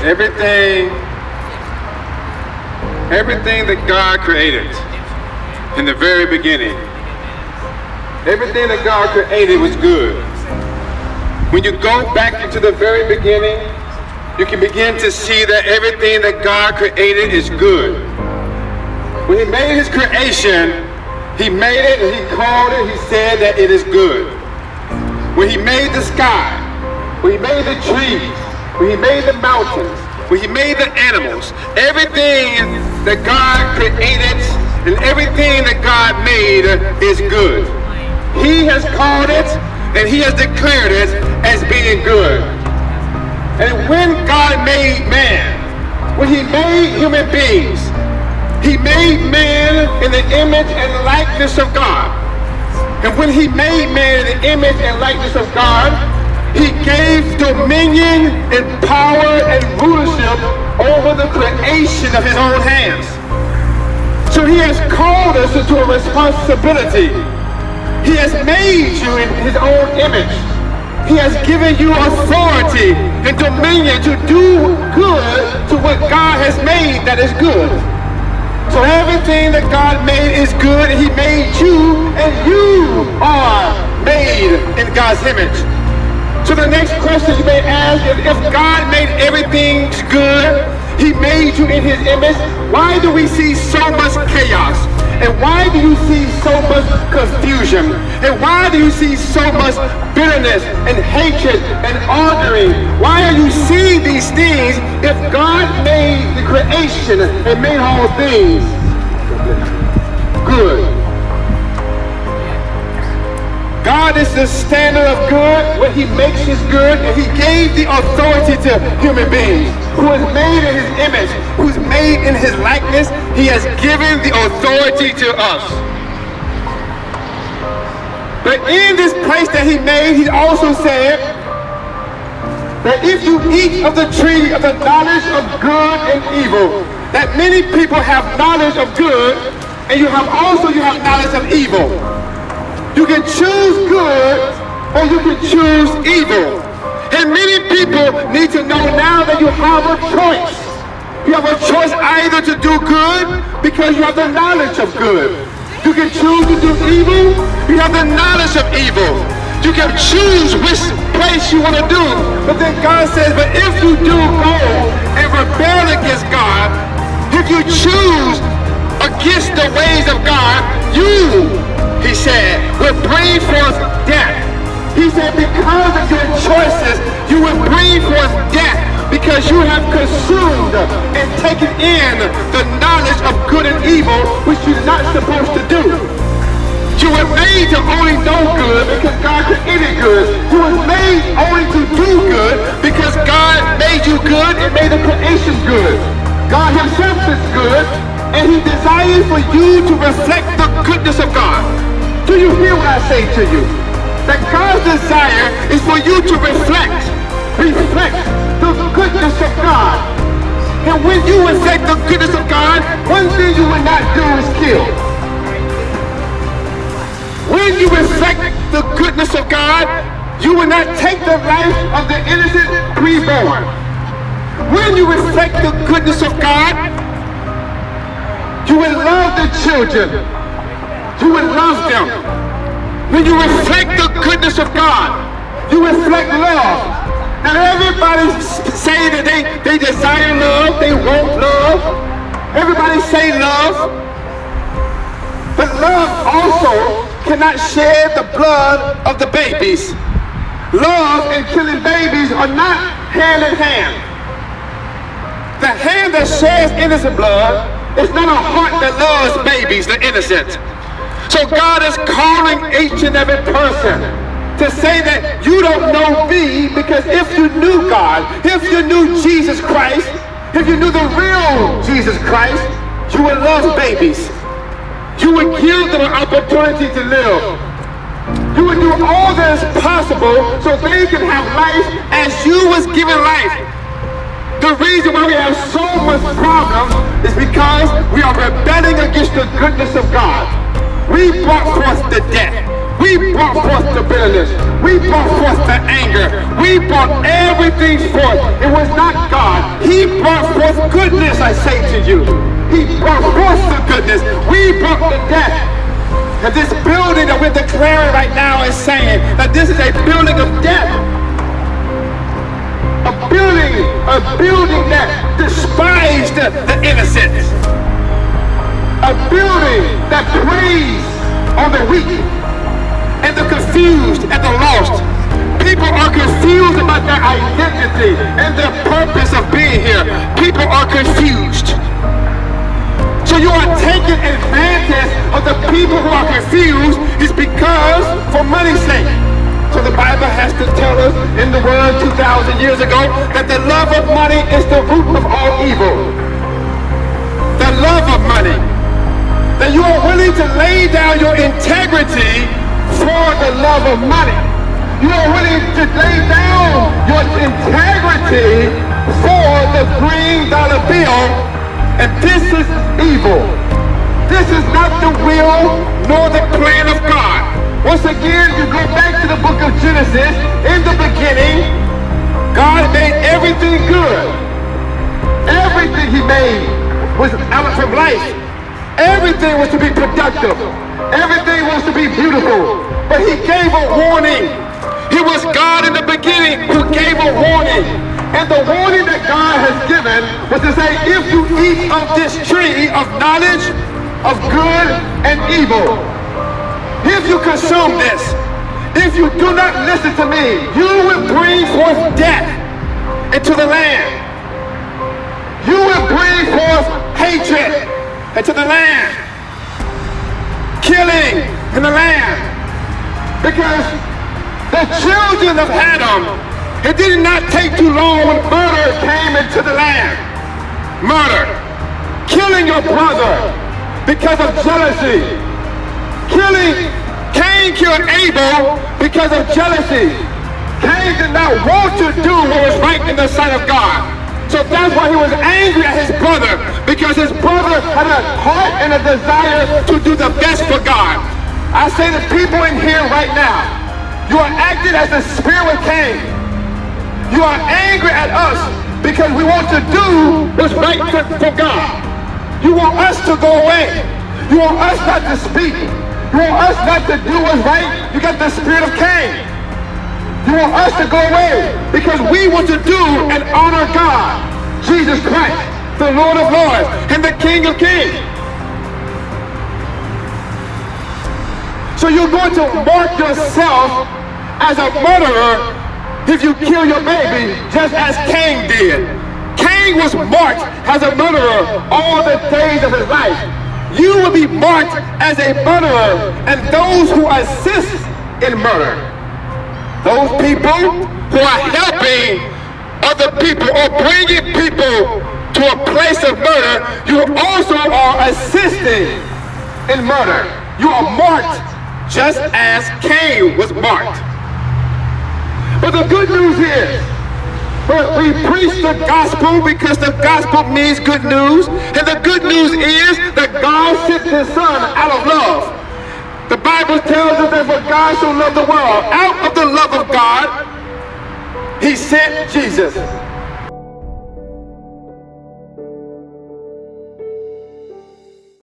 Everything that God created in the very beginning, everything that God created was good. When you go back into the very beginning, you can begin to see that everything that God created is good. When he made his creation, he made it and he called it, he said that it is good. When he made the sky, when he made the trees, when he made the mountains, when he made the animals, everything that God created and everything that God made is good. He has called it and he has declared it as being good. And when God made man, when he made human beings, he made man in the image and likeness of God. And when he made man in the image and likeness of God, he gave dominion and power and rulership over the creation of his own hands. So he has called us into a responsibility. He has made you in his own image. He has given you authority and dominion to do good to what God has made that is good. So everything that God made is good, and he made you, and you are made in God's image. So the next question you may ask is, if God made everything good, he made you in his image, why do we see so much chaos? And why do you see so much confusion? And why do you see so much bitterness and hatred and arguing? Why are you seeing these things if God made the creation and made all things good? God is the standard of good. What he makes is good, and he gave the authority to human beings who is made in his image, who's made in his likeness. He has given the authority to us. But in this place that he made, he also said that if you eat of the tree of the knowledge of good and evil, that many people have knowledge of good, and you have knowledge of evil. You can choose good or you can choose evil. And many people need to know now that you have a choice. You have a choice either to do good because you have the knowledge of good. You can choose to do evil. You have the knowledge of evil. You can choose which place you want to do. But then God says, but if you do go and rebel against God, if you choose against the ways of God, you, he said, will bring forth death. He said, because of your choices, you will bring forth death because you have consumed and taken in the knowledge of good and evil, which you're not supposed to do. You were made to only know good because God created good. You were made only to do good because God made you good and made the creation good. God himself is good, and he desires for you to reflect the goodness of God. Do you hear what I say to you? That God's desire is for you to reflect the goodness of God. And when you reflect the goodness of God, one thing you will not do is kill. When you reflect the goodness of God, you will not take the life of the innocent preborn. When you reflect the goodness of God, you will love the children. You will love them. When you reflect the goodness of God, you reflect love. Now everybody say that they desire love, they want love. Everybody say love. But love also cannot shed the blood of the babies. Love and killing babies are not hand in hand. The hand that sheds innocent blood is not a heart that loves babies, the innocent. So God is calling each and every person to say that you don't know me, because if you knew God, if you knew Jesus Christ, if you knew the real Jesus Christ, you would love babies. You would give them an opportunity to live. You would do all that is possible so they can have life as you was given life. The reason why we have so much problems is because we are rebelling against the goodness of God. We brought forth the death. We brought forth the bitterness. We brought forth the anger. We brought everything forth. It was not God. He brought forth goodness, I say to you. He brought forth the goodness. We brought the death. And this building that we're declaring right now is saying that this is a building of death. A building that despised the innocent. A building that preys on the weak and the confused and the lost. People are confused about their identity and their purpose of being here. People are confused. So you are taking advantage of the people who are confused is because for money's sake. So the Bible has to tell us in the Word 2,000 years ago that the love of money is the root of all evil. The love of money. That you are willing to lay down your integrity for the love of money. You are willing to lay down your integrity for the $3 bill, and this is evil. This is not the will nor the plan of God. Once again, you go back to the book of Genesis. In the beginning, God made everything good. Everything he made was out from life. Everything was to be productive. Everything was to be beautiful. But he gave a warning. It was God in the beginning who gave a warning. And the warning that God has given was to say, if you eat of this tree of knowledge of good and evil, if you consume this, if you do not listen to me, you will bring forth death into the land. You will bring forth hatred into the land. Killing in the land. Because the children of Adam, it did not take too long when murder came into the land. Murder. Killing your brother because of jealousy. Cain killed Abel because of jealousy. Cain did not want to do what was right in the sight of God. So that's why he was angry at his brother, because his brother had a heart and a desire to do the best for God. I say to people in here right now, you are acting as the spirit of Cain. You are angry at us because we want to do what's right for God. You want us to go away. You want us not to speak. You want us not to do what's right. You got the spirit of Cain. You want us to go away because we want to do and honor God, Jesus Christ, the Lord of Lords and the King of Kings. So you're going to mark yourself as a murderer if you kill your baby, just as Cain did. Cain was marked as a murderer all the days of his life. You will be marked as a murderer, and those who assist in murder, those people who are helping other people or bringing people to a place of murder, you also are assisting in murder. You are marked just as Cain was marked. But the good news is, we preach the gospel because the gospel means good news. And the good news is that God sent his son out of love. The Bible tells us that for God so loved the world, out of the love of God, he sent Jesus.